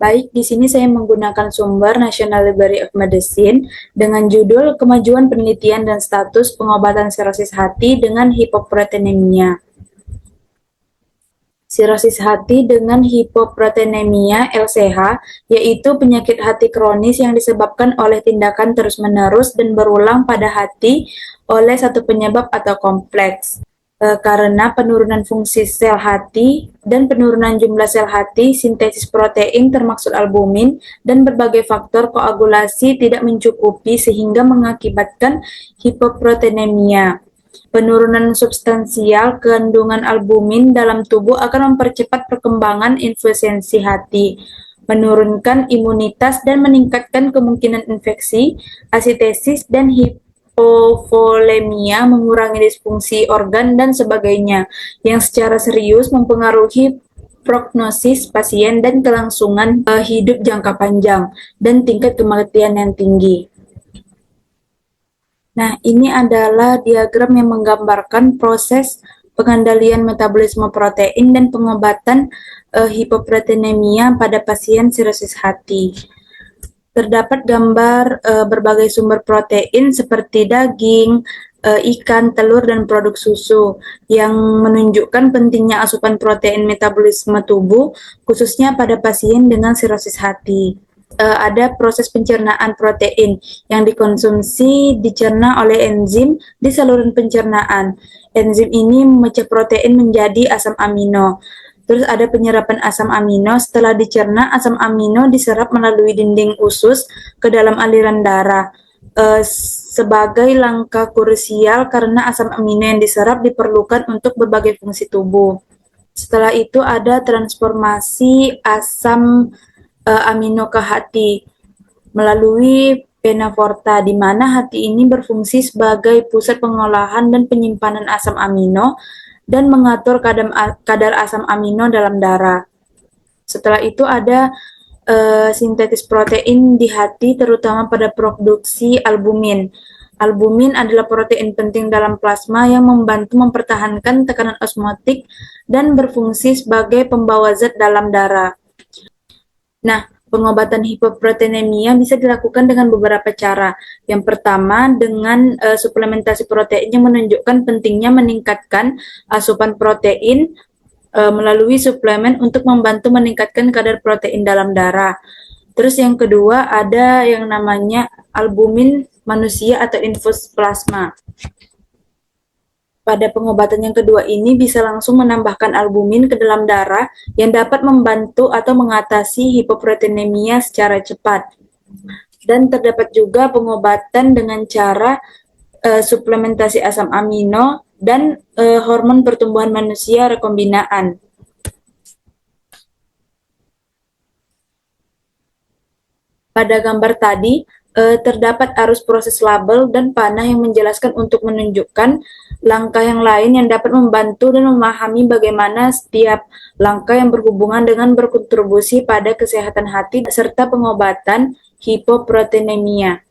Baik, di sini saya menggunakan sumber National Library of Medicine dengan judul Kemajuan Penelitian dan Status Pengobatan Sirosis Hati dengan Hipoproteinemia. Sirosis hati dengan hipoproteinemia (LCH) yaitu penyakit hati kronis yang disebabkan oleh tindakan terus-menerus dan berulang pada hati oleh satu penyebab atau kompleks. Karena penurunan fungsi sel hati dan penurunan jumlah sel hati, sintesis protein termasuk albumin, dan berbagai faktor koagulasi tidak mencukupi sehingga mengakibatkan hipoproteinemia. Penurunan substansial kandungan albumin dalam tubuh akan mempercepat perkembangan infeksi hati, menurunkan imunitas, dan meningkatkan kemungkinan infeksi, asitesis, dan hipovolemia, mengurangi disfungsi organ, dan sebagainya, yang secara serius mempengaruhi prognosis pasien dan kelangsungan hidup jangka panjang, dan tingkat kematian yang tinggi. Nah, ini adalah diagram yang menggambarkan proses pengendalian metabolisme protein dan pengobatan hipoproteinemia pada pasien sirosis hati. Terdapat gambar berbagai sumber protein seperti daging, ikan, telur, dan produk susu yang menunjukkan pentingnya asupan protein metabolisme tubuh, khususnya pada pasien dengan sirosis hati. Ada proses pencernaan protein yang dikonsumsi dicerna oleh enzim di saluran pencernaan. Enzim ini memecah protein menjadi asam amino. Terus ada penyerapan asam amino. Setelah dicerna, asam amino diserap melalui dinding usus ke dalam aliran darah. Sebagai langkah krusial karena asam amino yang diserap diperlukan untuk berbagai fungsi tubuh. Setelah itu ada transformasi asam amino ke hati melalui vena porta, di mana hati ini berfungsi sebagai pusat pengolahan dan penyimpanan asam amino dan mengatur kadar asam amino dalam darah. Setelah itu ada sintetis protein di hati, terutama pada produksi albumin. Albumin adalah protein penting dalam plasma yang membantu mempertahankan tekanan osmotik dan berfungsi sebagai pembawa zat dalam darah. Nah, pengobatan hipoproteinemia bisa dilakukan dengan beberapa cara. Yang pertama, dengan suplementasi protein yang menunjukkan pentingnya meningkatkan asupan protein melalui suplemen untuk membantu meningkatkan kadar protein dalam darah. Terus yang kedua, ada yang namanya albumin manusia atau infus plasma. Pada pengobatan yang kedua ini bisa langsung menambahkan albumin ke dalam darah yang dapat membantu atau mengatasi hipoproteinemia secara cepat. Dan terdapat juga pengobatan dengan cara suplementasi asam amino dan hormon pertumbuhan manusia rekombinaan. Pada gambar tadi, terdapat arus proses label dan panah yang menjelaskan untuk menunjukkan langkah yang lain yang dapat membantu dan memahami bagaimana setiap langkah yang berhubungan dengan berkontribusi pada kesehatan hati serta pengobatan hipoproteinemia.